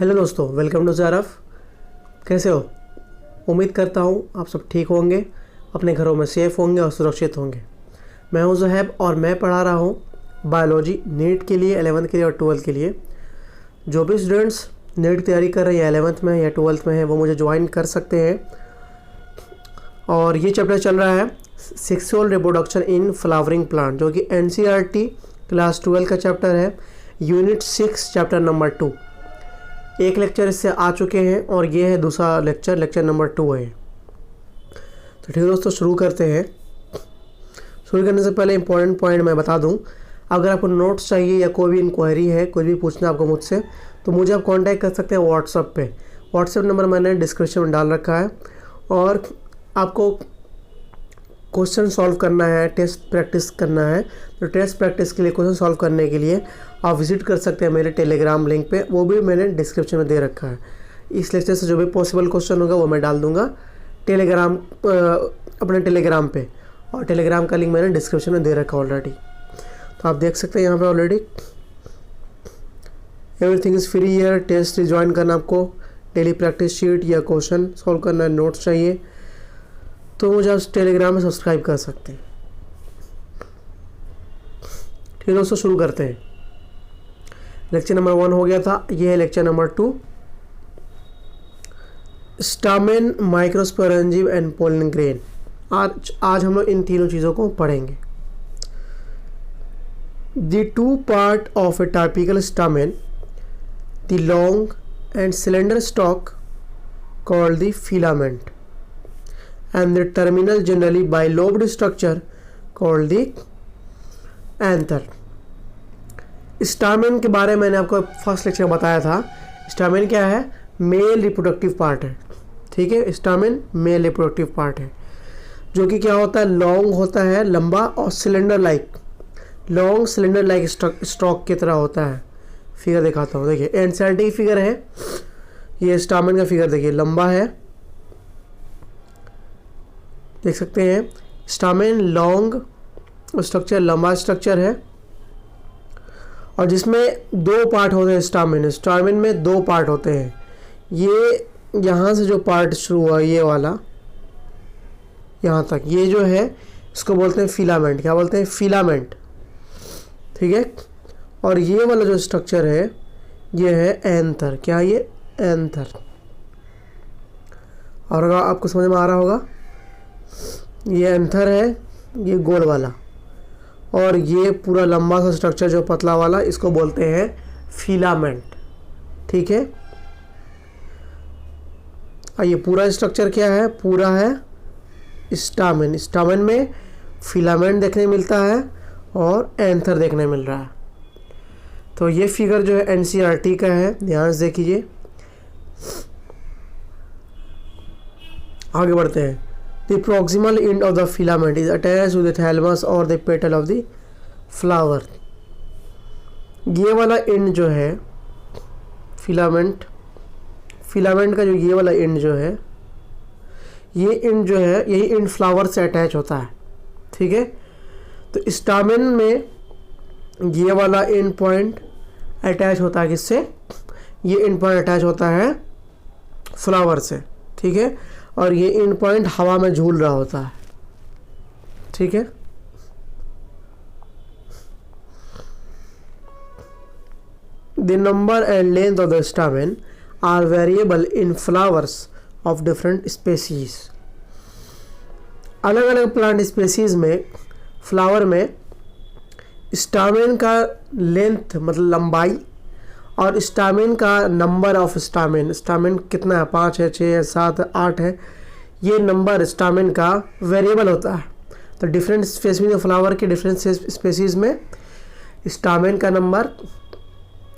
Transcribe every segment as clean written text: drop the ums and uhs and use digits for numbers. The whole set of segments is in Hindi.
हेलो दोस्तों, वेलकम टू ज़ारफ। कैसे हो? उम्मीद करता हूँ आप सब ठीक होंगे, अपने घरों में सेफ़ होंगे और सुरक्षित होंगे। मैं हूँ ज़ुहैब और मैं पढ़ा रहा हूँ बायोलॉजी नीट के लिए, 11th के लिए और 12th के लिए। जो भी स्टूडेंट्स नीट की तैयारी कर रहे हैं या 11th में या 12th में हैं, वो मुझे ज्वाइन कर सकते हैं। और ये चैप्टर चल रहा है sexual reproduction in flowering plant, जो कि NCERT क्लास 12 का चैप्टर है, यूनिट 6 चैप्टर नंबर 2। एक लेक्चर इससे आ चुके हैं और ये है दूसरा लेक्चर नंबर 2 है। तो ठीक है दोस्तों, शुरू करते हैं। शुरू करने से पहले इंपॉर्टेंट पॉइंट मैं बता दूं, अगर आपको नोट्स चाहिए या कोई भी इंक्वायरी है, कोई भी पूछना आपको मुझसे, तो मुझे आप कांटेक्ट कर सकते हैं व्हाट्सएप पे। व्हाट्सएप नंबर मैंने डिस्क्रिप्शन में डाल रखा है। और आपको क्वेश्चन सॉल्व करना है, टेस्ट प्रैक्टिस करना है, तो टेस्ट प्रैक्टिस के लिए, क्वेश्चन सॉल्व करने के लिए आप विज़िट कर सकते हैं मेरे टेलीग्राम लिंक पे, वो भी मैंने डिस्क्रिप्शन में दे रखा है। इस लेक्चर से जो भी पॉसिबल क्वेश्चन होगा वो मैं डाल दूंगा टेलीग्राम अपने टेलीग्राम पे, और टेलीग्राम का लिंक मैंने डिस्क्रिप्शन में दे रखा है ऑलरेडी। तो आप देख सकते हैं यहाँ पे ऑलरेडी एवरीथिंग इज़ फ्री है। टेस्ट ज्वाइन करना, आपको डेली प्रैक्टिस शीट या क्वेश्चन सॉल्व करना है, नोट्स चाहिए, तो मुझे आप टेलीग्राम में सब्सक्राइब कर सकते हैं। ठीक है दोस्तों, शुरू करते हैं। लेक्चर नंबर 1 हो गया था, ये है lecture number 2, stamen, microsporangium and pollen grain. आज हम लोग इन तीनों चीज़ों को पढ़ेंगे। The two part of A typical stamen, the long and cylinder stock called the filament, and the terminal generally bilobed structure called the anther। Stamen के बारे में मैंने आपको फर्स्ट लेक्चर में बताया था। स्टामेन क्या है? मेल रिप्रोडक्टिव पार्ट है। ठीक है, स्टामेन मेल रिप्रोडक्टिव पार्ट है, जो कि क्या होता है, लॉन्ग होता है, लंबा, और cylinder like, long cylinder like stock की तरह होता है। फिगर दिखाता हूँ, देखिए NCERT की फिगर है, ये स्टामेन का फिगर देखिए, लंबा है, देख सकते हैं। स्टामेन लॉन्ग स्ट्रक्चर, लंबा स्ट्रक्चर है, और जिसमें 2 पार्ट होते हैं। स्टामेन में 2 पार्ट होते हैं। ये यहाँ से जो पार्ट शुरू हुआ, ये वाला यहाँ तक, ये जो है इसको बोलते हैं फिलामेंट। क्या बोलते हैं? फिलामेंट। ठीक है, और ये वाला जो स्ट्रक्चर है ये है एंथर। क्या ये? एंथर। और अगर आपको समझ में आ रहा होगा, ये एंथर है, ये गोल वाला, और ये पूरा लंबा सा स्ट्रक्चर जो पतला वाला, इसको बोलते हैं फिलामेंट। ठीक है, और ये पूरा स्ट्रक्चर क्या है? पूरा है स्टामेन। स्टामेन में फिलामेंट देखने मिलता है और एंथर देखने मिल रहा है। तो ये फिगर जो है NCERT का है, ध्यान से देखिए। आगे बढ़ते हैं। The proximal end of the filament is attached to the thalamus or the petal of the flower। ये वाला एंड जो है फिलामेंट का, जो ये वाला एंड जो है, ये एंड जो है, यही एंड फ्लावर से अटैच होता है। ठीक है, तो स्टामेन में ये वाला एंड पॉइंट अटैच होता है किससे? ये एंड पॉइंट अटैच होता है फ्लावर से। ठीक है, और ये एंड पॉइंट हवा में झूल रहा होता है। ठीक है, the number and length of the stamen are variable in flowers of different species. अलग अलग प्लांट स्पेसीज में, फ्लावर में, स्टामेन का लेंथ मतलब लंबाई, और स्टामेन का नंबर ऑफ स्टामेन कितना है, 5 है, 6 है, 7 है, 8 है, ये नंबर स्टामेन का वेरिएबल होता है। तो डिफरेंट स्पेसीज ऑफ फ्लावर के डिफरेंट स्पेसीज में स्टामेन का नंबर,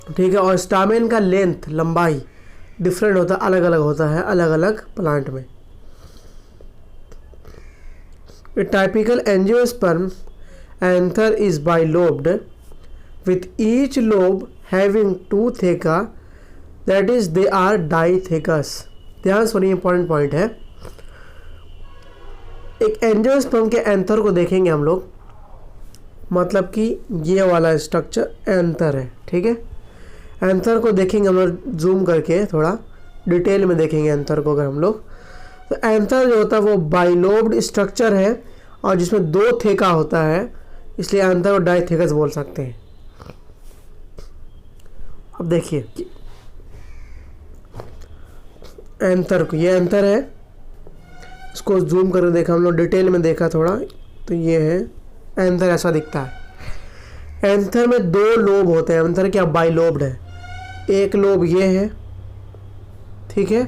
ठीक है, और स्टामेन का लेंथ, लंबाई डिफरेंट होता है, अलग अलग होता है अलग अलग प्लांट में। A typical angiosperm anther is bilobed with each lobe having 2 theca, that is they are dithecous। ध्यान सुनिए, इंपॉर्टेंट पॉइंट है। एक एंजियोस्पर्म के एंथर को देखेंगे हम लोग, मतलब कि ये वाला स्ट्रक्चर एंथर है। ठीक है, एंथर को देखेंगे हम लोग जूम करके, थोड़ा डिटेल में देखेंगे एंथर को अगर हम लोग। तो एंथर जो होता है वो बाइलोब्ड स्ट्रक्चर है और जिसमें 2 थेका होता है, इसलिए एंथर को डाइथेकस बोल सकते हैं। अब देखिए एंथर को, ये एंथर है, इसको जूम करके देखा हम लोग, डिटेल में देखा थोड़ा, तो ये है एंथर, ऐसा दिखता है। एंथर में 2 लोब होते हैं, एंथर क्या बाइलोब्ड है, एक लोब ये है, ठीक है,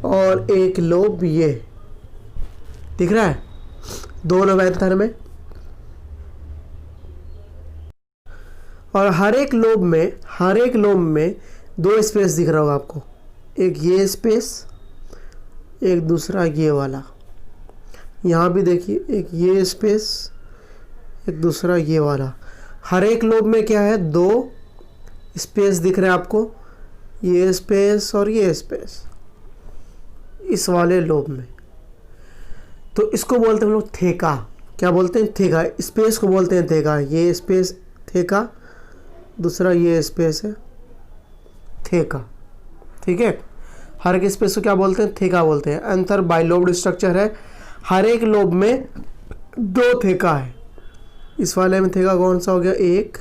और एक लोब ये दिख रहा है, 2 लोब एंथर में। और हर एक लोब में 2 स्पेस दिख रहा होगा आपको, एक ये स्पेस, एक दूसरा ये वाला। यहाँ भी देखिए एक ये स्पेस, एक दूसरा ये वाला। हर एक लोब में क्या है, 2 स्पेस दिख रहे हैं आपको, ये स्पेस और ये स्पेस इस वाले लोब में। तो इसको बोलते हैं हम लोग थेका। क्या बोलते हैं? थेका। स्पेस को बोलते हैं थेका। ये स्पेस थेका, दूसरा ये स्पेस है थेका, ठीक है। हर एक स्पेस को क्या बोलते हैं? थेका बोलते हैं। एंथर बाइलोब्ड स्ट्रक्चर है, हर एक लोब में 2 थेका है। इस वाले में थेका कौन सा हो गया? 1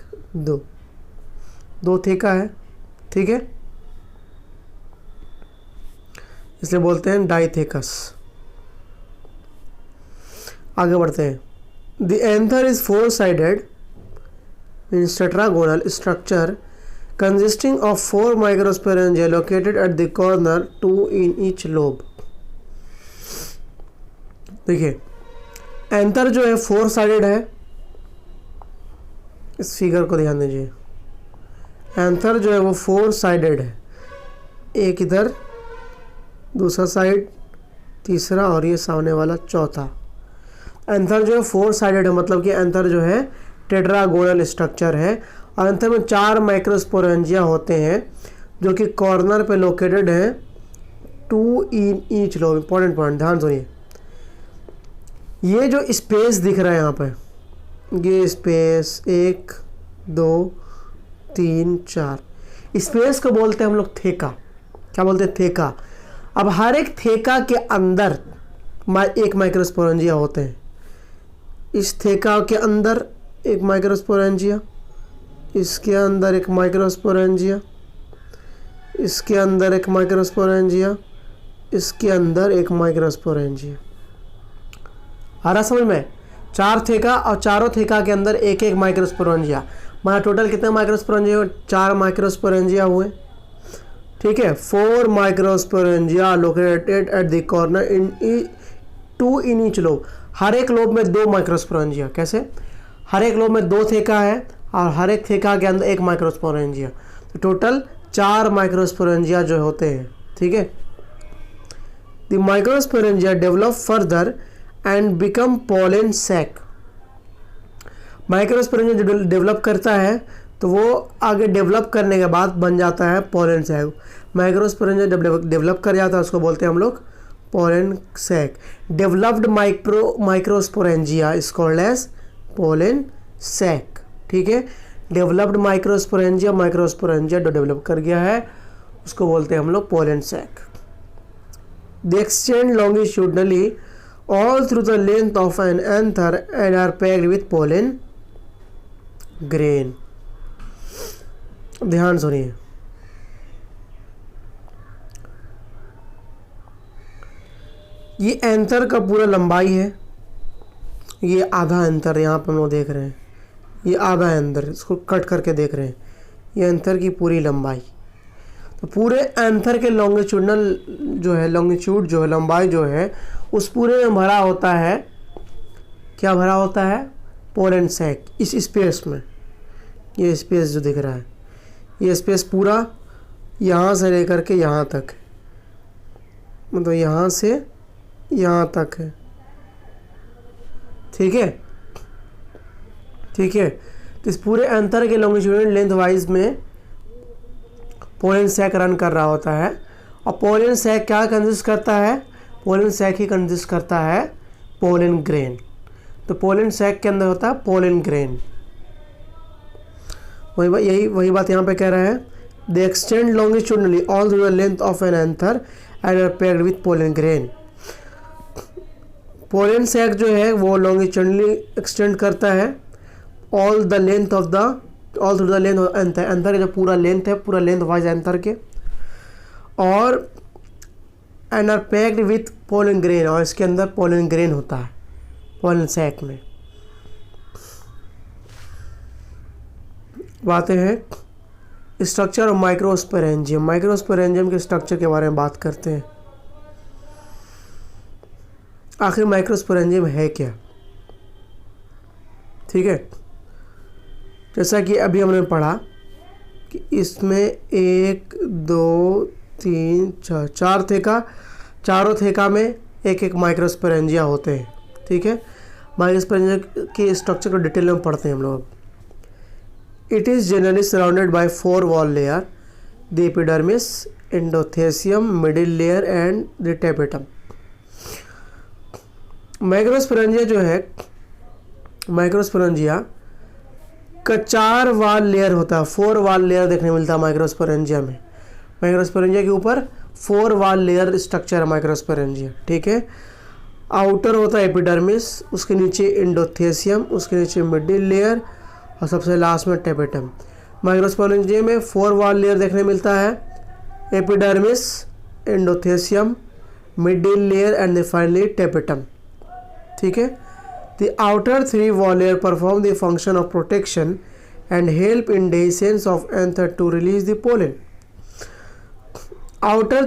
2 थेका है, ठीक है, इसलिए बोलते हैं डाइथेकस। आगे बढ़ते हैं। The anther is 4 sided means tetragonal structure consisting of 4 microsporangia located at the corner, 2 in each lobe। देखिए एंथर जो है 4 साइडेड है, इस फिगर को ध्यान दीजिए। एंथर जो है वो 4 साइडेड है, एक इधर, दूसरा साइड, तीसरा और ये सामने वाला चौथा। एंथर जो है 4 साइडेड है, मतलब कि एंथर जो है टेट्रागोनल स्ट्रक्चर है और एंथर में 4 माइक्रोस्पोरेंजिया होते हैं जो कि कॉर्नर पे लोकेटेड हैं, 2 in each lobe. Important point, ध्यान सुनिए। ये जो स्पेस दिख रहा है यहाँ पे, ये स्पेस 1 2 3 4, स्पेस को बोलते हैं हम लोग थेका। क्या बोलते हैं? थेका। अब हर एक थेका के अंदर एक माइक्रोस्पोरेंजिया होते हैं। इस थेका के अंदर एक माइक्रोस्पोरेंजिया, इसके अंदर एक माइक्रोस्पोरेंजिया, इसके अंदर एक माइक्रोस्पोरेंजिया, इसके अंदर एक माइक्रोस्पोरेंजिया। आ रहा समझ में? 4 थेका और चारों थेका के अंदर एक एक माइक्रोस्पोरेंजिया। हमारा टोटल कितने माइक्रोस्पोरेंजिया? 4 माइक्रोस्पोरेंजिया हुए, ठीक है। 4 microsporangia located at the corner in 2 in each lobe. हर एक लोब में 2 माइक्रोस्पोरेंजिया। कैसे? हर एक लोब में 2 थेका है और हर एक थेका के अंदर एक माइक्रोस्पोरेंजिया, तो टोटल 4 माइक्रोस्पोरेंजिया जो होते हैं, ठीक है। The microsporangia develop further and become pollen sac. Microsporangia जो डेवलप करता है तो वो आगे डेवलप करने के बाद बन जाता है पोलन सैक। माइक्रोस्पोरेंजिया जब डेवलप कर जाता है उसको बोलते हैं हम लोग pollen sac. Developed microsporangia is called as pollen sac, ठीक है। डेवलप्ड माइक्रोस्पोरेंजिया जो डेवलप कर गया है उसको बोलते हैं हम लोग pollen sac. They extend longitudinally all through the length of an anther and are packed with pollen grain। ध्यान सुनिए, ये एंथर का पूरा लंबाई है, ये आधा एंथर यहाँ पे हम लोग देख रहे हैं, ये आधा एंथर, इसको कट करके देख रहे हैं, ये एंथर की पूरी लंबाई। तो पूरे एंथर के लॉन्गिट्यूडनल जो है, लॉन्गिट्यूड जो है, लंबाई जो है, उस पूरे में भरा होता है, क्या भरा होता है? Pollen sac. इस स्पेस में, ये स्पेस जो दिख रहा है, ये स्पेस पूरा यहाँ से लेकर के यहाँ तक है, मतलब यहाँ से यहाँ तक है, ठीक है, ठीक है। तो इस पूरे एंथर के लॉन्गिट्यूडनल लेंथ वाइज में पोलन सैक रन कर रहा होता है। और पोलन सैक क्या कंसिस्ट करता है? पोलन सैक ही कंसिस्ट करता है पोलन ग्रेन। तो पोलन सैक के अंदर होता है पोलन ग्रेन। वही बात यहाँ पे कह रहा है, They extend longitudinally all through the length of an anther and are packed with pollen grain. Pollen sac जो है वो लॉन्गिट्यूडनली एक्सटेंड करता है all through the length of anther, anther का जो पूरा लेंथ है, पूरा लेंथ वाइज एंथर के, और and are packed with pollen grain, और इसके अंदर पोलन ग्रेन होता है पोलन सैक में। बातें हैं स्ट्रक्चर ऑफ माइक्रोस्पोरेंजियम। माइक्रोस्पोरेंजियम के स्ट्रक्चर के बारे में बात करते हैं। आखिर माइक्रोस्पोरेंजियम है क्या? ठीक है, जैसा कि अभी हमने पढ़ा कि इसमें 1 2 3 4 4 थेका, चारों थेका में एक एक माइक्रोस्पोरेंजिया होते हैं। ठीक है, माइक्रोस्पोरेंजिया के स्ट्रक्चर को डिटेल में पढ़ते हैं हम लोग। It is generally surrounded by 4 wall layer, the epidermis, endothelium, middle layer and the tapetum. Microsporangia जो है, माइक्रोस्पोरेंजिया का 4 वाल लेयर होता है, 4 वाल लेयर देखने मिलता है माइक्रोस्पोरेंजिया में। माइक्रोस्पोरेंजिया के ऊपर 4 वाल लेयर स्ट्रक्चर है माइक्रोस्पोरेंजिया। ठीक है, आउटर होता है एपिडर्मिस, उसके नीचे एंडोथेसियम, उसके नीचे मिडिल लेयर और सबसे लास्ट में टेपेटम। माइक्रोस्पोरेंजिया में 4 वाल लेयर देखने मिलता है, epidermis, endothecium, middle layer and finally tapetum. ठीक है, the outer 3 wall layer perform the function of protection and help in dehiscence of anther to release the pollen. Outer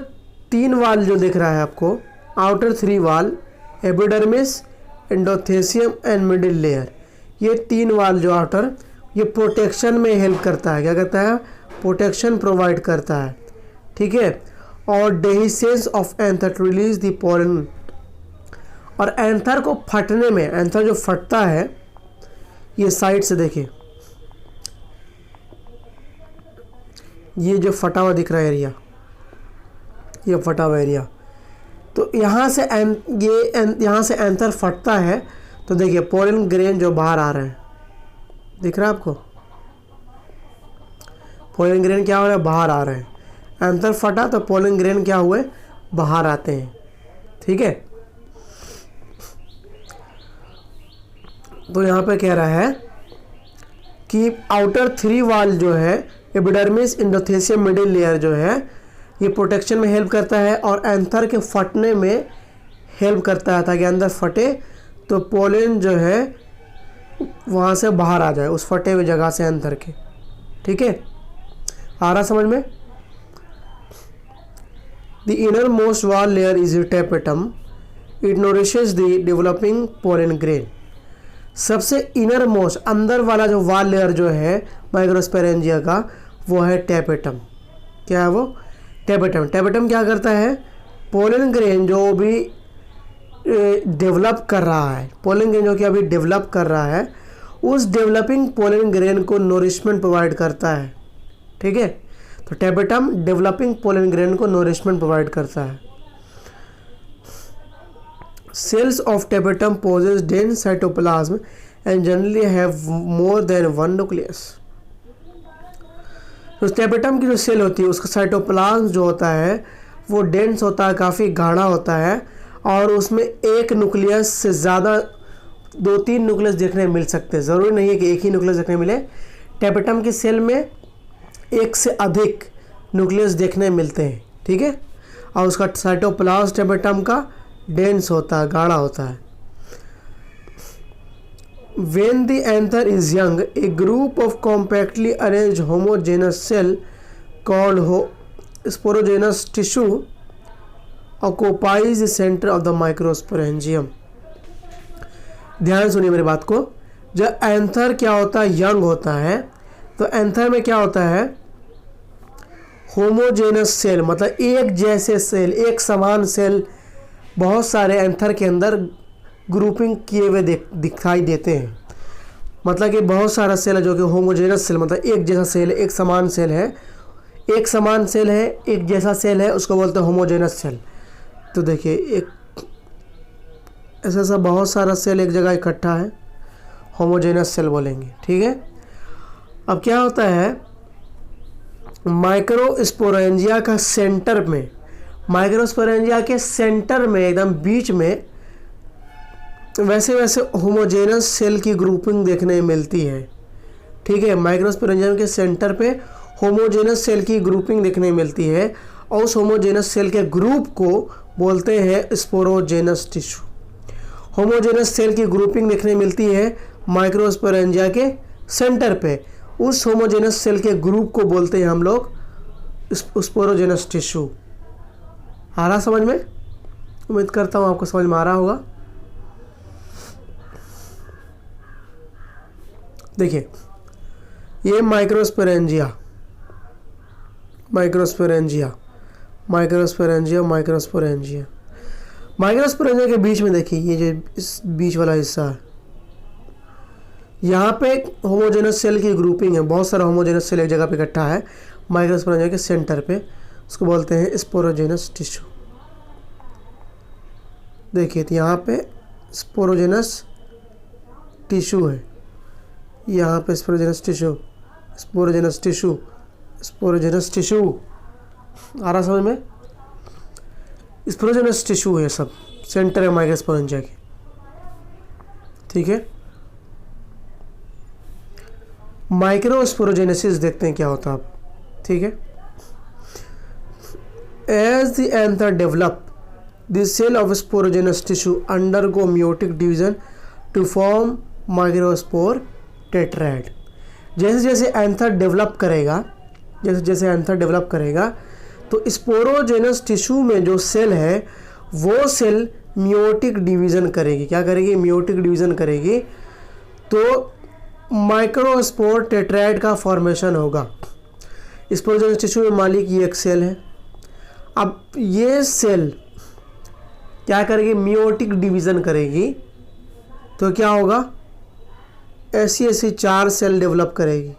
3 वाल जो दिख रहा है आपको, आउटर 3 वाल epidermis, endothecium and middle layer, ये 3 वाल जो आउटर, ये प्रोटेक्शन में हेल्प करता है। क्या करता है? प्रोटेक्शन प्रोवाइड करता है। ठीक है, और dehiscence of anther to release the pollen, और एंथर को फटने में, एंथर जो फटता है, ये साइड से देखिए, ये जो फटा हुआ दिख रहा है एरिया, ये फटा हुआ एरिया, तो यहाँ से यहाँ से एंथर फटता है, तो देखिए पोलन ग्रेन जो बाहर आ रहे हैं, दिख रहा है आपको? पोलन ग्रेन क्या हो रहा है? बाहर आ रहे हैं। एंथर फटा तो पोलन ग्रेन क्या हुए? बाहर आते हैं। ठीक है, तो यहाँ पे कह रहा है कि आउटर 3 वाल जो है, एपिडर्मिस, एंडोथेसियम, मिडिल लेयर जो है, ये प्रोटेक्शन में हेल्प करता है और एंथर के फटने में हेल्प करता है, ताकि अंदर फटे तो पोलन जो है वहाँ से बाहर आ जाए, उस फटे हुए जगह से एंथर के। ठीक है, आ रहा समझ में? The inner most wall layer is tapetum, it nourishes the developing pollen grain. सबसे इनर मोस्ट, अंदर वाला जो वाल लेयर जो है माइक्रोस्पोरेंजिया का, वो है टेपेटम। क्या है वो? टेपेटम। टेपेटम क्या करता है? पोलन ग्रेन जो भी डेवलप कर रहा है, पोलन ग्रेन जो कि अभी डेवलप कर रहा है, उस डेवलपिंग पोलन ग्रेन को नोरिशमेंट प्रोवाइड करता है। ठीक है, तो टेपेटम डेवलपिंग पोलन ग्रेन को नोरिशमेंट प्रोवाइड करता है। Cells of tapetum possess dense cytoplasm and generally have more than 1 nucleus. तो टेपेटम की जो सेल होती है, उसका साइटोप्लाज्म जो होता है वो डेंस होता है, काफ़ी गाढ़ा होता है, और उसमें एक न्यूक्लियस से ज़्यादा 2-3 न्यूक्लियस देखने मिल सकते हैं। ज़रूरी नहीं है कि एक ही न्यूक्लियस देखने मिले। टेपेटम की सेल में 1 से अधिक न्यूक्लियस देखने मिलते हैं। ठीक है, और उसका साइटोप्लाज्म टेपेटम का डेंस होता है, गाढ़ा होता है। When the anther is young, a group of compactly arranged homogeneous cell called sporogenous tissue occupies the center of the microsporangium. ध्यान सुनिए मेरी बात को। जब एंथर क्या होता है? यंग होता है, तो एंथर में क्या होता है? होमोजेनस सेल, मतलब एक जैसे सेल, एक समान सेल बहुत सारे एंथर के अंदर ग्रुपिंग किए हुए दिखाई देते हैं। मतलब कि बहुत सारा सेल है जो कि होमोजेनस सेल, मतलब एक जैसा सेल है, एक समान सेल है, एक समान सेल है, एक जैसा सेल है, उसको बोलते हैं होमोजेनस सेल। तो देखिए एक ऐसा बहुत सारा सेल एक जगह इकट्ठा है, होमोजेनस सेल बोलेंगे। ठीक है, अब क्या होता है, माइक्रोस्पोरेंजिया का सेंटर में, माइक्रोस्पोरेंजिया के सेंटर में एकदम बीच में वैसे वैसे होमोजेनस सेल की ग्रुपिंग देखने मिलती है। ठीक है, माइक्रोस्पोरेंजिया के सेंटर पे होमोजेनस सेल की ग्रुपिंग देखने मिलती है और उस होमोजेनस सेल के ग्रुप को बोलते हैं स्पोरोजेनस टिश्यू। होमोजेनस सेल की ग्रुपिंग देखने मिलती है माइक्रोस्पोरेंजिया के सेंटर पे, उस होमोजेनस सेल के ग्रुप को बोलते हैं हम लोग स्पोरोजेनस टिश्यू। आ रहा समझ में? उम्मीद करता हूँ आपको समझ में आ रहा होगा। देखिए, ये माइक्रोस्पोरेंजिया के बीच में देखिए, ये जो इस बीच वाला हिस्सा है, यहाँ पे होमोजेनस सेल की ग्रुपिंग है, बहुत सारा होमोजेनस सेल एक जगह पे इकट्ठा है माइक्रोस्पोरेंजिया के सेंटर पे, उसको बोलते हैं स्पोरोजेनस टिश्यू। देखिए, तो यहाँ पे स्पोरोजेनस टिश्यू है, यहाँ पे स्पोरोजेनस टिश्यू आ रहा समझ में? स्पोरोजेनस टिश्यू है, सब सेंटर है माइक्रोस्पोरेंजिया के। ठीक है, माइक्रोस्पोरोजेनेसिस देखते हैं क्या होता है अब। ठीक है, as the anther develop the cell of sporogenous tissue undergo meiotic division to form microspore tetrad. जैसे जैसे एंथर डेवलप करेगा, तो स्पोरोजेनस टिश्यू में जो सेल है वो सेल मियोटिक डिवीज़न करेगी। क्या करेगी? मियोटिक डिवीज़न करेगी, तो माइक्रोस्पोर टेट्राएड का फॉर्मेशन होगा। स्पोरोजेनस टिश्यू में मालिक ये एक सेल है। अब ये सेल क्या करेगी? मियोटिक डिवीज़न करेगी, तो क्या होगा? ऐसी ऐसी 4 सेल डेवलप करेगी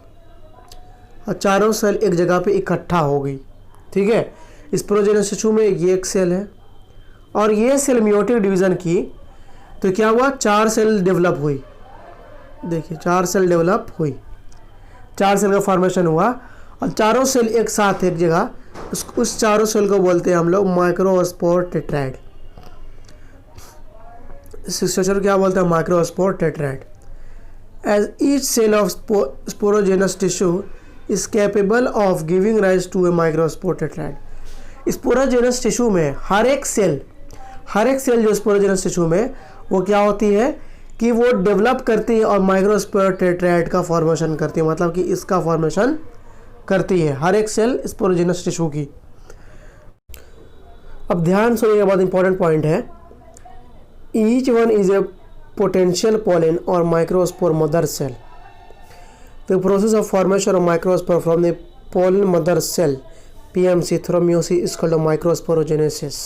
और चारों सेल एक जगह पे इकट्ठा हो गई। ठीक है, स्पोरोजेनस टिश्यू में ये एक सेल है और ये सेल मियोटिक डिवीज़न की, तो क्या हुआ? 4 सेल डेवलप हुई। देखिए, 4 सेल डेवलप हुई, 4 सेल का फॉर्मेशन हुआ और चारों सेल एक साथ एक जगह, उस चारों सेल को बोलते हैं हम लोग माइक्रोस्पोर टेट्राएड। इस स्ट्रक्चर क्या बोलते हैं? Microspore टेट्राएड। As each cell of sporogenous tissue is capable of giving rise to a microspore tetrad. Sporogenous tissue में हर एक सेल जो स्पोरोजेनस टिश्यू में वो क्या होती है कि वो डेवलप करती है और माइक्रोस्पोर टेट्राड का फॉर्मेशन करती है, मतलब कि इसका फॉर्मेशन करती है हर एक सेल स्पोरोजेनस टिश्यू की। अब ध्यान सुनिएगा, बहुत इंपॉर्टेंट पॉइंट है। Each one is a potential pollen or microspore mother cell. The process of formation of microspore from the pollen mother cell PMC through meiosis is called microsporogenesis.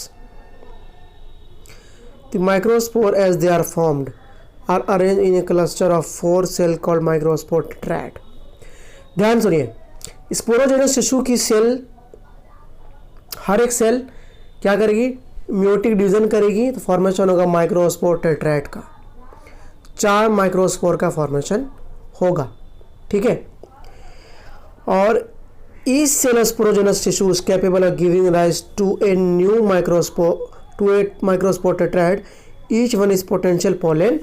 The microspore as they are formed are arranged in a cluster of 4 cells called microspore tetrad. ध्यान सुनिए, स्पोरोजेनस टिश्यू की सेल, हर एक सेल क्या करेगी? मियोटिक डिवीजन करेगी, तो फॉर्मेशन होगा माइक्रोस्पोर टेट्राड का। 4 माइक्रोस्पोर का फॉर्मेशन होगा। ठीक है, और इस cell sporogenous tissue is capable of giving rise to a new microspore tetrad, each one is potential pollen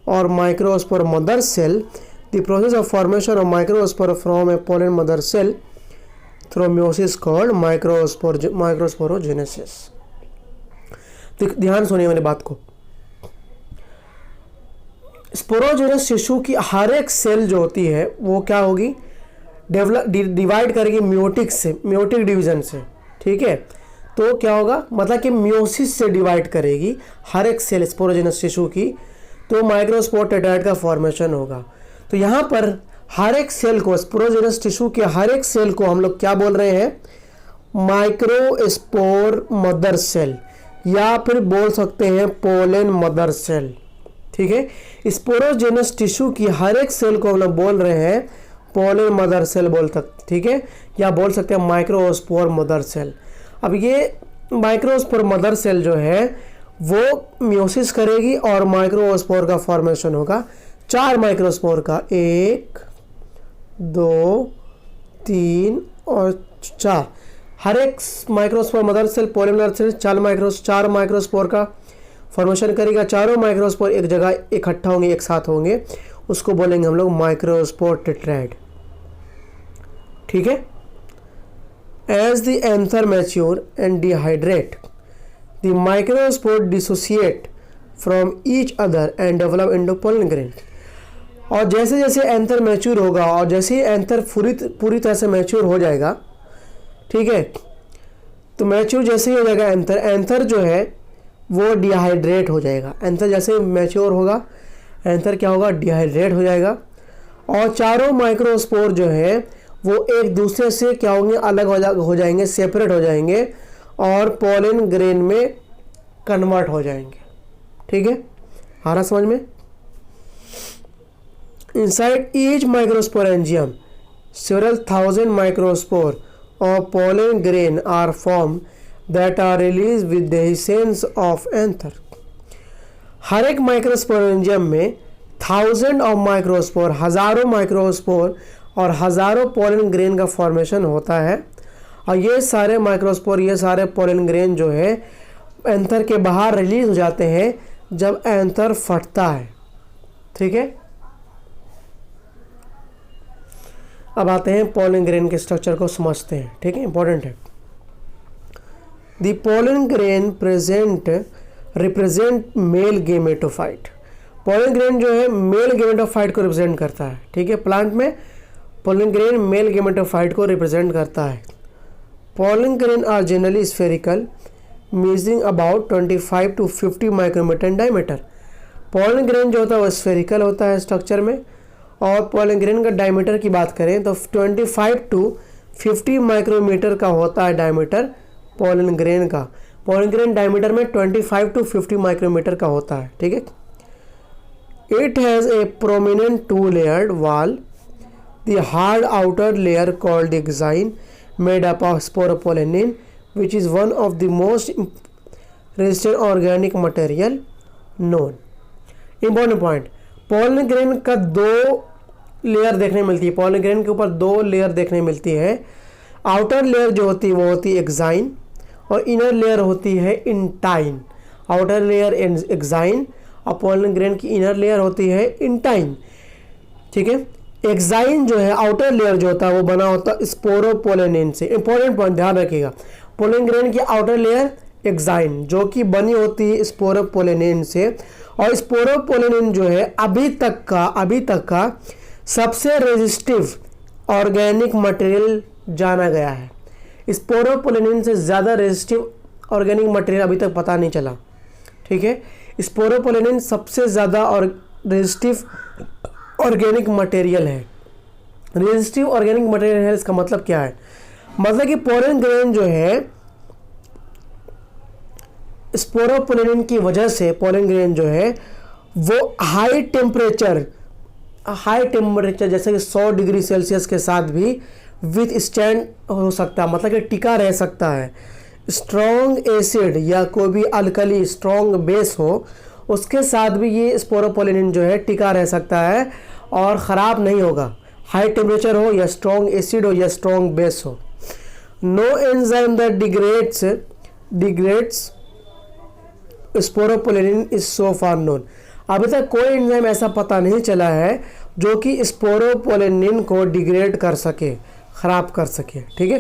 और microspore mother cell. The process of formation of microspore from a pollen mother cell through meiosis called microsporogenesis. ध्यान सुनिए मेरी बात को। स्पोरोजेनस टिश्यू की हर एक सेल जो होती है वो क्या होगी? डिवाइड करेगी मियोटिक डिवीजन से। ठीक है, तो क्या होगा? मतलब कि मियोसिस से डिवाइड करेगी हर एक सेल स्पोरोजेनस टिश्यू की, तो माइक्रोस्पोर टेट्राड का फॉर्मेशन होगा। तो यहाँ पर हर एक सेल को, स्पोरोजेनस टिश्यू के हर एक सेल को हम लोग क्या बोल रहे हैं? माइक्रोस्पोर मदर सेल, या फिर बोल सकते हैं पोलन मदर सेल। ठीक है, स्पोरोजेनस टिश्यू की हर एक सेल को हम लोग बोल रहे हैं पोलन मदर सेल बोल सकते। ठीक है, या बोल सकते हैं माइक्रोस्पोर मदर सेल। अब ये माइक्रोस्पोर मदर सेल जो है वो मियोसिस करेगी और माइक्रोस्पोर का फॉर्मेशन होगा 4 माइक्रोस्पोर का, 1 2 3 और 4, हर एक microspore mother cell polymer cell 4 microspore का फॉर्मेशन करेगा। चारों माइक्रोस्पोर एक जगह इकट्ठा होंगे, एक साथ होंगे, उसको बोलेंगे हम लोग माइक्रोस्पोर टेट्राएड। ठीक है। As the anther mature and dehydrate the microspore dissociate from each other and develop into pollen grain. और जैसे जैसे एंथर मैच्योर होगा और जैसे ही एंथर पूरी तरह से मैच्योर हो जाएगा, ठीक है, तो मैच्योर जैसे ही हो जाएगा एंथर जो है वो डिहाइड्रेट हो जाएगा। एंथर जैसे मैच्योर होगा एंथर क्या होगा, डिहाइड्रेट हो जाएगा। और चारों माइक्रोस्पोर जो है वो एक दूसरे से क्या होंगे, अलग हो जाएंगे, सेपरेट हो जाएंगे और पोलन ग्रेन में कन्वर्ट हो जाएंगे। ठीक है, आ रहा समझ में। Inside each microsporangium several thousand microspore of pollen grain are formed that are released with the essence of anther। हर एक माइक्रोस्पोरेंजियम में 1000 ऑफ माइक्रोस्पोर, हज़ारों माइक्रोस्पोर और हज़ारों पोलन ग्रेन का फॉर्मेशन होता है। और ये सारे माइक्रोस्पोर, ये सारे पोलन ग्रेन जो है एंथर के बाहर रिलीज हो जाते हैं जब एंथर फटता है। ठीक है, अब आते हैं पोलन ग्रेन के स्ट्रक्चर को समझते हैं। ठीक है, इंपॉर्टेंट है। The pollen grain represent mail gametophyte. Pollen grain जो है मेल गेमेटोफाइट को रिप्रेजेंट करता है। ठीक है, प्लांट में पोलन ग्रेन मेल गेमेटोफाइट को रिप्रेजेंट करता है। Pollen grain are generally spherical measuring about 25 to 50 micrometer in diameter. Pollen grain जो होता है वो स्फेरिकल होता है स्ट्रक्चर में। और पोलन ग्रेन का डायमीटर की बात करें तो 25 to 50 माइक्रोमीटर का होता है डायमीटर पोलन ग्रेन का। पोलन ग्रेन डायमीटर में 25 to 50 माइक्रोमीटर का होता है। ठीक है, it has a prominent 2 layered wall, the hard outer layer called exine made up of sporopollenin which is one of the most resistant organic material known. Important point, pollen grain का 2 लेयर देखने मिलती है। पोलन ग्रेन के ऊपर 2 लेयर देखने मिलती है। आउटर लेयर जो होती है वो होती है एक्साइन और इनर लेयर होती है इंटाइन। आउटर लेयर एक्साइन और पोलन ग्रेन की इनर लेयर होती है इंटाइन। ठीक है, एक्साइन जो है आउटर लेयर जो होता है वो बना होता है स्पोरोपोलेनिन से। इंपॉर्टेंट पॉइंट ध्यान रखिएगा, पोलन ग्रेन की आउटर लेयर एक्साइन जो कि बनी होती है स्पोरोपोलेनिन से। और स्पोरोपोलेनिन जो है अभी तक का सबसे रेजिस्टिव ऑर्गेनिक मटेरियल जाना गया है। स्पोरोपोलेनिन से ज़्यादा रेजिस्टिव ऑर्गेनिक मटेरियल अभी तक पता नहीं चला। ठीक है, स्पोरोपोलेनिन सबसे ज़्यादा और रेजिस्टिव ऑर्गेनिक मटेरियल है। रेजिस्टिव ऑर्गेनिक मटेरियल है, इसका मतलब क्या है, मतलब कि पोलन ग्रेन जो है स्पोरोपोलेनिन की वजह से पोलन ग्रेन जो है वो हाई टेम्परेचर जैसे कि 100 डिग्री सेल्सियस के साथ भी विथ स्टैंड हो सकता है, मतलब कि टिका रह सकता है। स्ट्रॉन्ग एसिड या कोई भी अल्कली स्ट्रॉन्ग बेस हो उसके साथ भी ये स्पोरोपोलेनिन जो है टिका रह सकता है और ख़राब नहीं होगा, हाई टेम्परेचर हो या स्ट्रॉन्ग एसिड हो या स्ट्रॉन्ग बेस हो। No enzyme that degrades sporopollenin is so far known. अभी तक कोई एंजाइम ऐसा पता नहीं चला है जो कि स्पोरोपोलेनिन को डिग्रेड कर सके, खराब कर सके। ठीक है,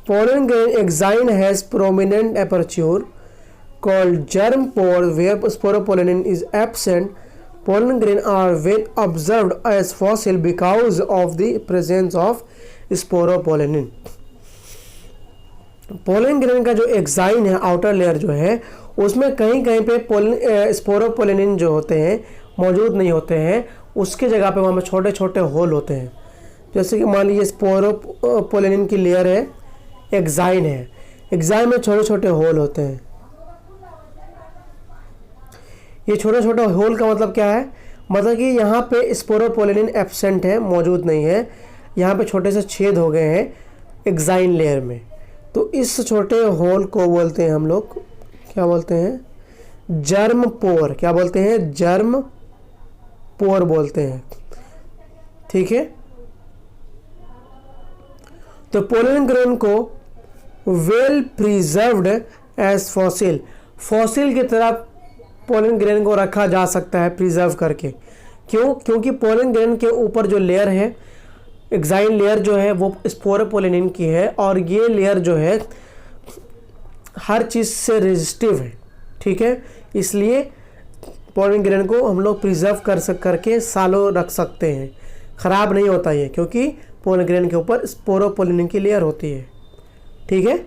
pollen grain exine has prominent aperture called germ pore where sporopollenin is absent. Pollen grain are well observed as fossil because of the presence of sporopollenin. Pollen grain का जो एक्साइन है आउटर लेयर जो है उसमें कहीं कहीं पे स्पोरोपोलेनिन जो होते हैं मौजूद नहीं होते हैं, उसके जगह पे वहाँ पे छोटे छोटे होल होते हैं। जैसे कि मान लीजिए स्पोरोपोलेनिन की लेयर है, एक्साइन है, एक्साइन में छोटे छोटे होल होते हैं। ये छोटे छोटे होल का मतलब क्या है, मतलब कि यहाँ पे स्पोरोपोलेनिन एब्सेंट है, मौजूद नहीं है, यहाँ पे छोटे से छेद हो गए हैं एक्साइन लेयर में। तो इस छोटे होल को बोलते हैं हम लोग, क्या बोलते हैं, जर्म पोर। क्या बोलते हैं, जर्म पोर बोलते हैं। ठीक है, तो पोलन ग्रेन को well preserved as fossil, fossil की तरह पोलन ग्रेन को रखा जा सकता है प्रिजर्व करके। क्यों? क्योंकि पोलन ग्रेन के ऊपर जो लेयर है, एक्साइन लेयर जो है वो स्पोरोपोलिन की है, और ये लेयर जो है हर चीज़ से रेजिस्टिव है, ठीक है। इसलिए पोलन ग्रेन को हम लोग प्रिजर्व करके सालों रख सकते हैं, ख़राब नहीं होता ये, क्योंकि पोलन ग्रेन के ऊपर स्पोरोपोलिन की लेयर होती है, ठीक है।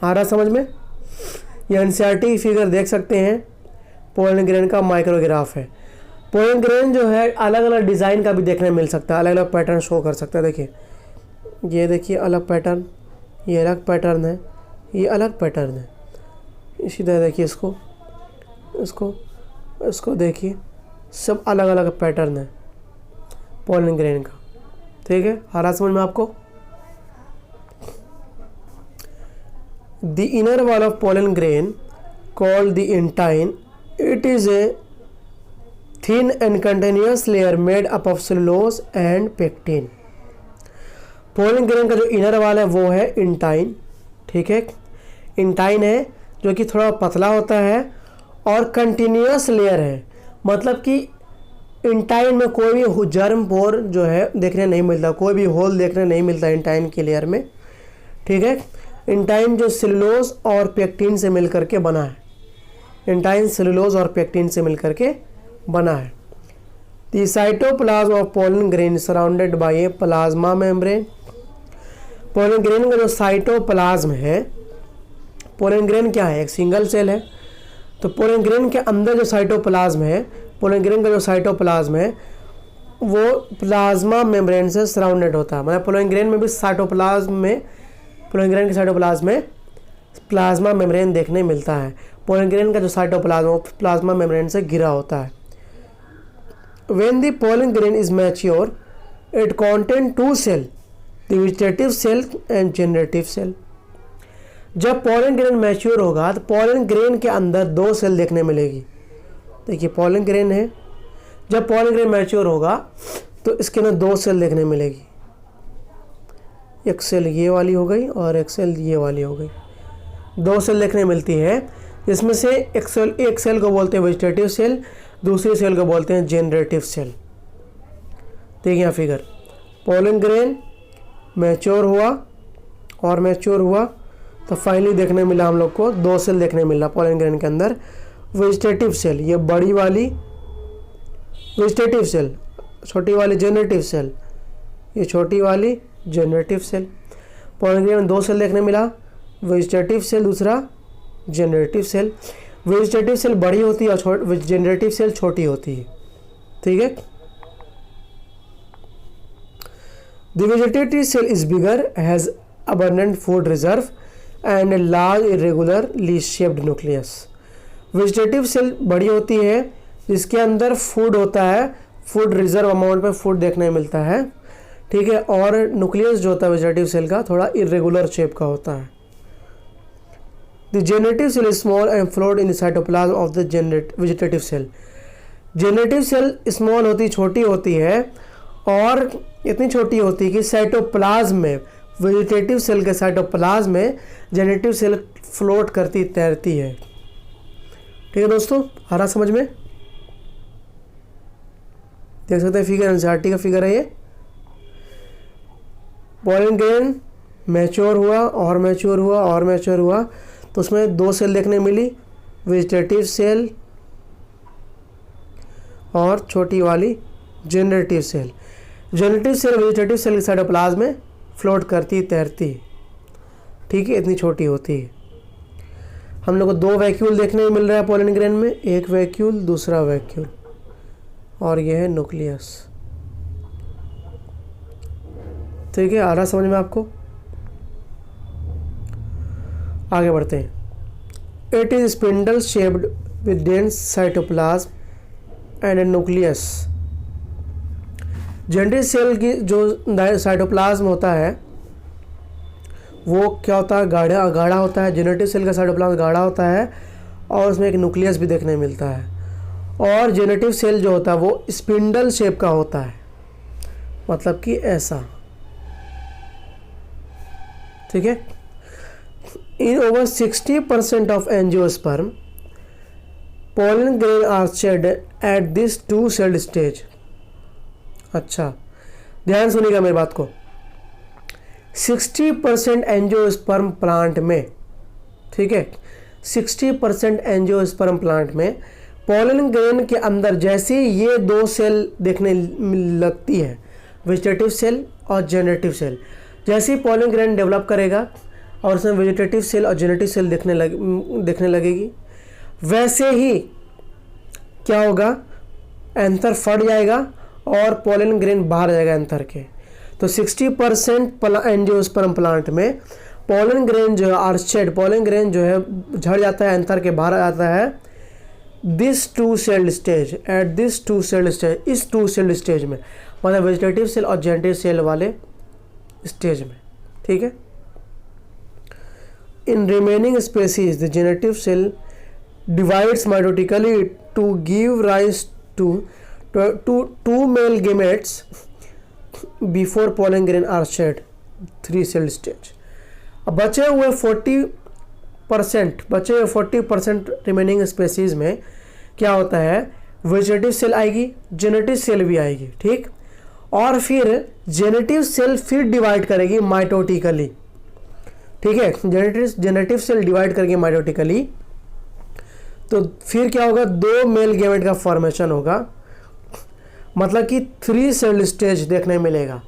आ रहा समझ में? ये एनसीईआरटी फिगर देख सकते हैं, पोलन ग्रेन का माइक्रोग्राफ है। पोलन ग्रेन जो है अलग अलग डिज़ाइन का भी देखने मिल सकता है, अलग अलग पैटर्न शो कर सकता है। देखिए, ये देखिए अलग पैटर्न, ये अलग पैटर्न है, ये अलग पैटर्न है। इसी तरह देखिए इसको देखिए, सब अलग अलग पैटर्न है पोलन ग्रेन का, ठीक है। आ रहा समझ में आपको? The inner wall of pollen grain, called the intine, it is a thin and continuous layer made up of cellulose and pectin. Pollen grain का जो इनर वाल है वो है इंटाइन, ठीक है। इंटाइन है जो कि थोड़ा पतला होता है और कंटिन्यूस लेयर है, मतलब कि इंटाइन में कोई भी जर्म पोर जो है देखने नहीं मिलता, कोई भी होल देखने नहीं मिलता इंटाइन की लेयर में, ठीक है। इंटाइन जो सेलुलोज और पेक्टिन से मिलकर के बना है, इंटाइन सेलुलोज और पेक्टिन से मिलकर के बना है। The cytoplasm of pollen grain surrounded by A plasma membrane, pollen grain का जो साइटोप्लाज्म है, पोलन ग्रेन क्या है? एक सिंगल सेल है। तो पोलन ग्रेन के अंदर जो साइटोप्लाज्म है, पोलन ग्रेन का जो साइटोप्लाज्म है वो प्लाज्मा मेम्ब्रेन से सराउंडेड होता है। मतलब पोलन ग्रेन में भी साइटोप्लाज्म में, पोलन ग्रेन के साइटोप्लाज्म में प्लाज्मा मेम्ब्रेन देखने मिलता है। पोलन ग्रेन का जो साइटोप्लाज्म वो प्लाज्मा मेम्ब्रेन से घिरा होता है। When the pollen grain is mature, it contains two cells, the vegetative cell and generative cell. जब पोलन ग्रेन मैच्योर होगा तो पोलन ग्रेन के अंदर दो सेल देखने मिलेगी। देखिए पोलन ग्रेन है, जब पोलन ग्रेन मैच्योर होगा तो इसके अंदर दो सेल देखने मिलेगी, एक सेल ये वाली हो गई और एक सेल ये वाली हो गई। दो सेल देखने मिलती है, जिसमें से एक सेल को बोलते हैं वेजिटेटिव सेल, दूसरी सेल को बोलते हैं जेनरेटिव सेल। देखिए यहाँ फिगर, पोलन ग्रेन मैच्योर हुआ तो फाइनली देखने मिला हम लोग को दो सेल देखने मिला पोलन ग्रेन के अंदर। वेजिटेटिव सेल, ये बड़ी वाली वेजिटेटिव सेल, छोटी वाली जेनरेटिव सेल, ये छोटी वाली जेनरेटिव सेल। पोलन ग्रेन में दो सेल देखने मिला, वेजिटेटिव सेल, दूसरा जेनरेटिव सेल। वेजिटेटिव सेल बड़ी होती है और जेनरेटिव सेल छोटी होती है, ठीक है। The vegetative cell is bigger, has abundant food reserve and a large irregularly shaped nucleus. Vegetative cell बड़ी होती है जिसके अंदर फूड होता है, फूड रिजर्व अमाउंट में फूड देखने मिलता है, ठीक है। और न्यूक्लियस जो होता है वेजिटेटिव सेल का थोड़ा इरेगुलर शेप का होता है। The generative cell is small and float in the cytoplasm of the vegetative cell. Generative cell small होती, छोटी होती है, और इतनी छोटी होती है कि साइटोप्लाज्म में, वेजिटेटिव सेल के साइटोप्लाज्म में जेनरेटिव सेल फ्लोट करती, तैरती है, ठीक है दोस्तों। आ रहा समझ में? देख सकते हैं फिगर, एनसीईआरटी का फिगर है ये। पोलन ग्रेन मैच्योर हुआ तो उसमें दो सेल देखने मिली, वेजिटेटिव सेल और छोटी वाली generative cell. Generative cell vegetative cell के साइटोप्लाज्म में फ्लोट करती, तैरती, ठीक है, इतनी छोटी होती है। हम लोग को दो वैक्यूल देखने में मिल रहा है पोलन ग्रेन में, एक वैक्यूल, दूसरा वैक्यूल, और यह है न्यूक्लियस, ठीक है। आ रहा समझ में आपको? आगे बढ़ते हैं। It is spindle shaped with dense cytoplasm and a nucleus. Generative cell की जो साइटोप्लाज्म होता है वो क्या होता है? गाढ़ा होता है। जेनरेटिव सेल का साइटोप्लाज्म गाढ़ा होता है और उसमें एक न्यूक्लियस भी देखने मिलता है। और जेनरेटिव सेल जो होता है वो स्पिंडल शेप का होता है, मतलब कि ऐसा, ठीक है। इन over 60% of angiosperm pollen grain are shed at this two celled stage। अच्छा, ध्यान सुनिएगा मेरी बात को। 60% एंजियोस्पर्म प्लांट में, ठीक है, 60% एंजियोस्पर्म प्लांट में पॉलन ग्रेन के अंदर जैसे ये दो सेल देखने लगती है, वेजिटेटिव सेल और जेनेटिव सेल, जैसे ही पॉलन ग्रेन डेवलप करेगा और उसमें वेजिटेटिव सेल और जेनेटिव सेल देखने लगेगी, वैसे ही क्या होगा, एंथर फट जाएगा और पॉलन ग्रेन बाहर जाएगा एंथर के। तो 60% एंजियोस्पर्म प्लांट में पॉलन ग्रेन जो है आर्चेड पॉलन ग्रेन जो है झड़ जाता है, एंथर के बाहर आ जाता है this two celled stage, at this two celled stage, इस टू सेल्ड स्टेज में, मतलब वेजिटेटिव सेल और जेनेटिव सेल वाले स्टेज में, ठीक है। In remaining species the generative cell divides mitotically to give rise to two male gametes before pollen grain are shed, 3-celled stage। अब बचे हुए 40% रिमेनिंग स्पेसीज में क्या होता है, वेजिटेटिव सेल आएगी, जेनेटिव सेल भी आएगी, ठीक, और फिर जेनेटिव सेल फिर डिवाइड करेगी माइटोटिकली, ठीक है, जेनेटिव सेल डिवाइड करेगी माइटोटिकली। तो फिर क्या होगा, दो मेल गैमेट का फॉर्मेशन होगा, मतलब कि 3 सेल स्टेज देखने मिलेगा,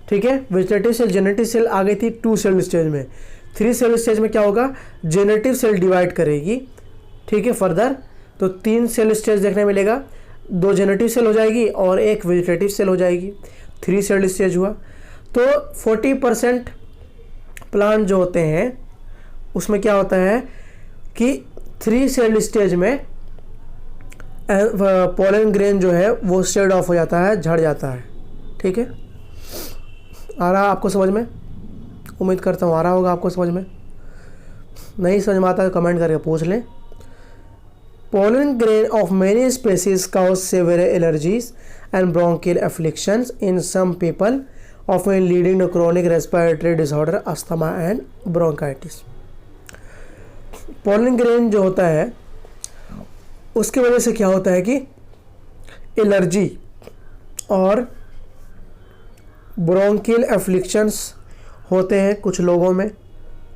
ठीक है। वेजिटेटिव सेल जेनेटिव सेल आ गई थी 2 सेल स्टेज में, 3 सेल स्टेज में क्या होगा, जेनेटिव सेल डिवाइड करेगी, ठीक है, फर्दर तो 3 सेल स्टेज देखने मिलेगा, 2 जेनेटिव सेल हो जाएगी और 1 वेजिटेटिव सेल हो जाएगी, 3 सेल स्टेज हुआ। तो 40% प्लांट जो होते हैं उसमें क्या होता है कि 3 सेल स्टेज में पॉलन ग्रेन जो है वो शेड ऑफ हो जाता है, झड़ जाता है, ठीक है। आ रहा आपको समझ में? उम्मीद करता हूँ आ रहा होगा आपको समझ में। नहीं समझ में आता है कमेंट करके पूछ लें। Pollen grain of many species cause severe allergies and bronchial afflictions in some people, often leading to chronic respiratory disorder, asthma and bronchitis. Pollen grain जो होता है उसकी वजह से क्या होता है कि एलर्जी और ब्रोंकियल एफ्लिक्शंस होते हैं कुछ लोगों में,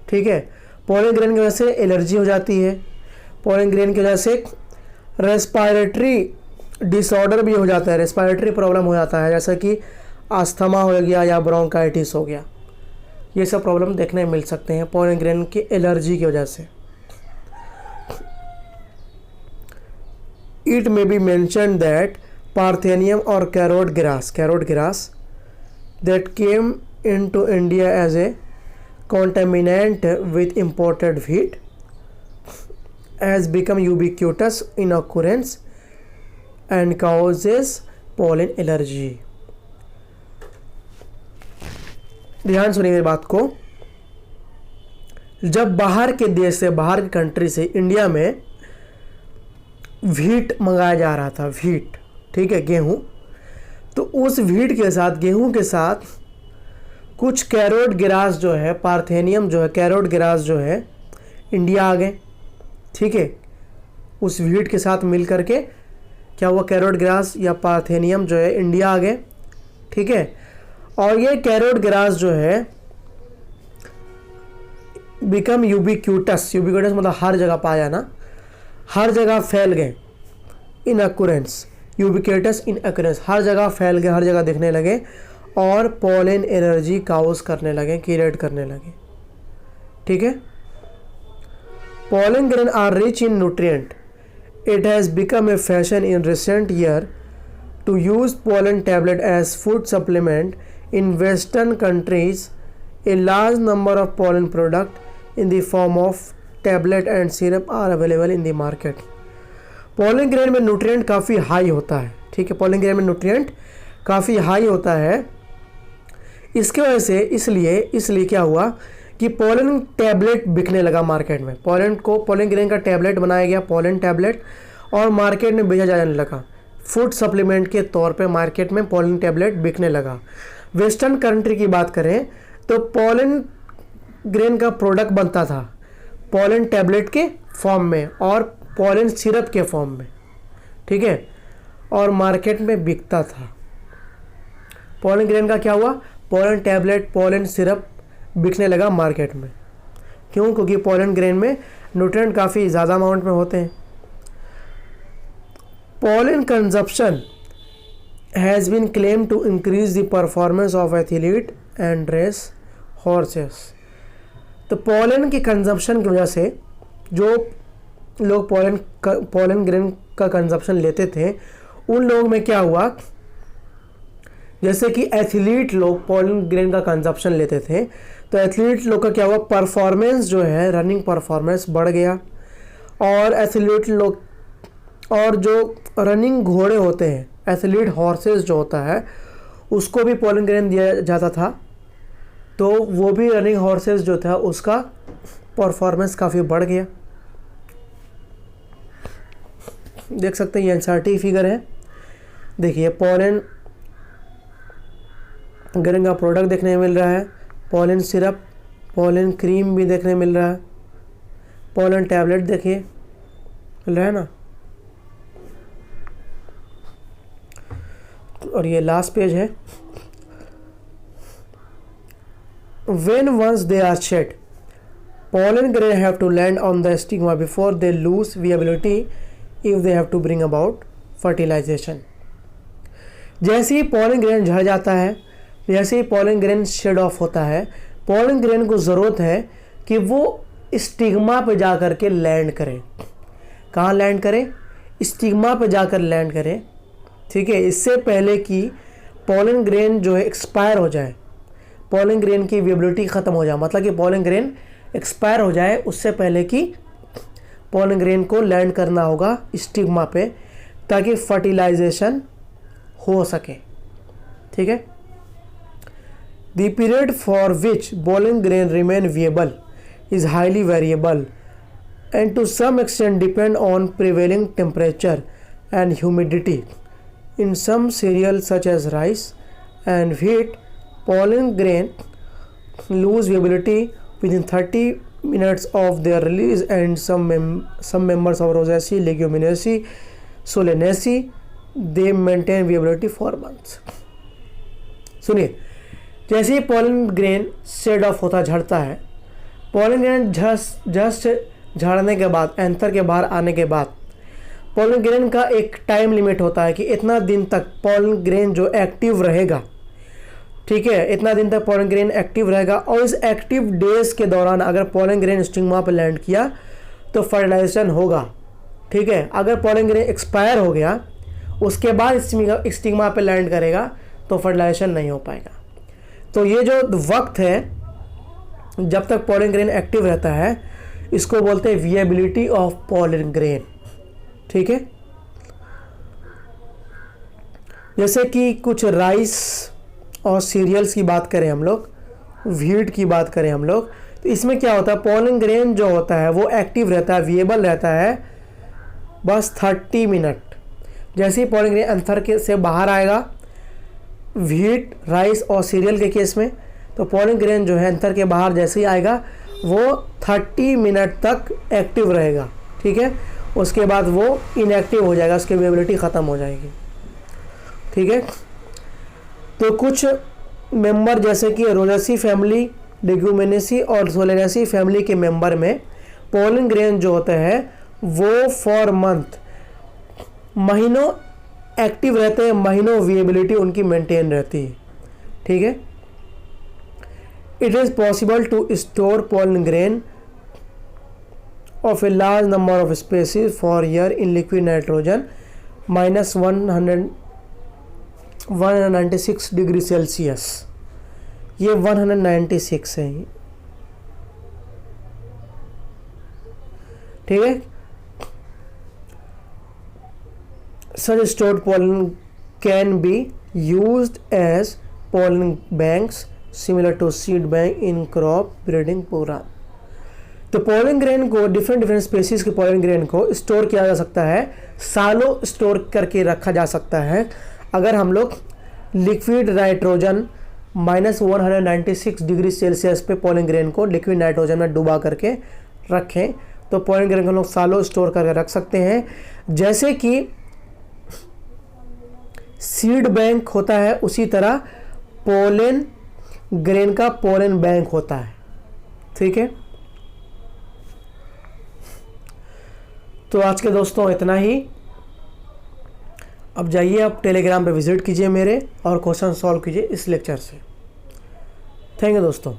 ठीक है। पॉलन ग्रेन की वजह से एलर्जी हो जाती है, पॉलन ग्रेन की वजह से रेस्पिरेटरी डिसऑर्डर भी हो जाता है, रेस्पिरेटरी प्रॉब्लम हो जाता है, जैसा कि अस्थमा हो गया या ब्रोंकाइटिस हो गया, ये सब प्रॉब्लम देखने मिल सकते हैं पॉलन ग्रेन की एलर्जी की वजह से। It may be mentioned that Parthenium or carrot grass that came into India as a contaminant with imported wheat has become ubiquitous in occurrence and causes pollen allergy। ध्यान सुनिए मेरी बात को। जब बाहर के देश से, बाहर की कंट्री से इंडिया में व्हीट मंगाया जा रहा था, व्हीट, ठीक है, गेहूं, तो उस व्हीट के साथ, गेहूं के साथ कुछ कैरोट ग्रास जो है, पार्थेनियम जो है, कैरोट ग्रास जो है इंडिया आ गए, ठीक है। उस व्हीट के साथ मिल करके क्या हुआ, कैरोट ग्रास या पार्थेनियम जो है इंडिया आ गए, ठीक है। और ये कैरोट ग्रास जो है बिकम यूबिक्यूटस मतलब हर जगह पाया जाना, हर जगह फैल गए, इन अक्यूरेंस, यूबिक्यूटस इन अक्यूरेंस, हर जगह फैल गए, हर जगह दिखने लगे और पॉलन एलर्जी काउज करने लगे, क्रिएट करने लगे, ठीक है। Pollen grain are rich in nutrient, it has become a fashion in recent year to use pollen tablet as food supplement in western countries. A large number of pollen product in the form of tablet and syrup are available in the market. Pollen grain में न्यूट्रिएंट काफ़ी हाई होता है, ठीक है, पॉलन ग्रेन में न्यूट्रिएंट काफ़ी हाई होता है। इसके वजह से इसलिए क्या हुआ कि पॉलन टैबलेट बिकने लगा मार्केट में, पॉलन ग्रेन का टैबलेट बनाया गया, पॉलन टैबलेट, और मार्केट में बेचा जाने लगा, फूड सप्लीमेंट के तौर पे मार्केट में पॉलन टैबलेट बिकने लगा। वेस्टर्न कंट्री की बात करें तो पॉलन ग्रेन का प्रोडक्ट बनता था पॉलन टैबलेट के फॉर्म में और पॉलन सिरप के फॉर्म में, ठीक है, और मार्केट में बिकता था। पॉलन ग्रेन का क्या हुआ, पॉलन टैबलेट, पॉलन सिरप बिकने लगा मार्केट में। क्यों? क्योंकि पॉलन ग्रेन में न्यूट्रिएंट काफ़ी ज़्यादा अमाउंट में होते हैं। Pollen consumption has been claim to increase the performance of athlete and race horses. तो पॉलन की कंजप्शन की वजह से जो लोग पॉलन ग्रेन का कंजप्शन लेते थे उन लोगों में क्या हुआ, जैसे कि एथलीट लोग पॉलन ग्रेन का कंजप्शन लेते थे तो एथलीट लोग का क्या हुआ, परफॉर्मेंस जो है रनिंग परफॉर्मेंस बढ़ गया। और एथलीट लोग और जो रनिंग घोड़े होते हैं, एथलीट हॉर्सेस जो होता है उसको भी पॉलन ग्रेन दिया जाता था, तो वो भी रनिंग हॉर्सेस जो था उसका परफॉर्मेंस काफ़ी बढ़ गया। देख सकते हैं ये एनसीईआरटी फिगर है। देखिए पॉलन ग्रेन का प्रोडक्ट देखने में मिल रहा है, पॉलन सिरप, पॉलन क्रीम भी देखने मिल रहा है, पॉलन टैबलेट देखिए मिल रहा है ना। और ये लास्ट पेज है। When once they are shed, pollen grain have to land on the stigma before they lose viability if they have to bring about fertilization. जैसे ही पॉलन ग्रेन झड़ जाता है, जैसे ही पॉलन ग्रेन शेड ऑफ होता है, पॉलन ग्रेन को ज़रूरत है कि वो स्टिग्मा पे जा कर के लैंड करे। कहाँ लैंड करे? स्टिग्मा पे जाकर लैंड करे, ठीक है, इससे पहले कि पॉलन ग्रेन जो है एक्सपायर हो जाए, पॉलन ग्रेन की विएबिलिटी ख़त्म हो जाए, मतलब कि पॉलन ग्रेन एक्सपायर हो जाए उससे पहले कि पॉलन ग्रेन को लैंड करना होगा स्टिग्मा पे ताकि फर्टिलाइजेशन हो सके, ठीक है। The period for which pollen grain remain viable is highly variable and to some extent depend on prevailing temperature and humidity. In some cereals such as rice and wheat, pollen grain lose viability within 30 minutes of their release, and some members of Rosaceae, Leguminaceae, Solanaceae, they maintain viability for months. सुनिए, जैसे ही पॉलन ग्रेन शेड ऑफ होता झड़ता है, पॉलन ग्रेन जस्ट झड़ने के बाद, एंथर के बाहर आने के बाद पॉलन ग्रेन का एक टाइम लिमिट होता है कि इतना दिन तक पॉलन ग्रेन जो एक्टिव रहेगा, ठीक है, इतना दिन तक पॉलन ग्रेन एक्टिव रहेगा। और इस एक्टिव डेज के दौरान अगर पॉलन ग्रेन स्टिग्मा पर लैंड किया तो फर्टिलाइजेशन होगा, ठीक है। अगर पॉलन ग्रेन एक्सपायर हो गया उसके बाद स्टिग्मा पर लैंड करेगा तो फर्टिलाइजेशन नहीं हो पाएगा। तो ये जो वक्त है जब तक पॉलन ग्रेन एक्टिव रहता है इसको बोलते हैं विएबिलिटी ऑफ पॉलन ग्रेन, ठीक है। जैसे कि कुछ राइस और सीरियल्स की बात करें हम लोग, व्हीट की बात करें हम लोग, तो इसमें क्या होता है, पॉलन ग्रेन जो होता है वो एक्टिव रहता है, विएबल रहता है बस 30 मिनट। जैसे ही पॉलन ग्रेन एंथर के से बाहर आएगा, व्हीट, राइस और सीरियल के केस में, तो पॉलन ग्रेन जो है एंथर के बाहर जैसे ही आएगा वो 30 मिनट तक एक्टिव रहेगा, ठीक है। उसके बाद वो इनएक्टिव हो जाएगा, उसकी विएबिलिटी ख़त्म हो जाएगी, ठीक है। तो कुछ मेंबर जैसे कि रोजेसी फैमिली, लेग्यूमिनेसी और सोलेनेसी फैमिली के मेंबर में पॉलन ग्रेन जो होते हैं वो फॉर मंथ, महीनों एक्टिव रहते हैं, महीनों विएबिलिटी उनकी मेंटेन रहती है, ठीक है। It is possible to store pollen grain of a large number of species for year in liquid nitrogen minus 196 degree Celsius. ये 196 है, ठीक है। Such stored pollen can be used as pollen banks similar to seed bank in crop breeding program। तो पॉलन ग्रेन को डिफरेंट स्पेसीज के पॉलन ग्रेन को स्टोर किया जा सकता है, सालों स्टोर करके रखा जा सकता है अगर हम लोग लिक्विड नाइट्रोजन -196 डिग्री सेल्सियस पे पोलिन ग्रेन को लिक्विड नाइट्रोजन में डुबा करके रखें। तो पोलिन ग्रेन को हम लोग सालों स्टोर करके रख सकते हैं। जैसे कि सीड बैंक होता है उसी तरह पोलन ग्रेन का पोलन बैंक होता है। ठीक है, तो आज के दोस्तों इतना ही। अब जाइए, आप टेलीग्राम पे विजिट कीजिए मेरे और क्वेश्चन सॉल्व कीजिए इस लेक्चर से। थैंक यू दोस्तों।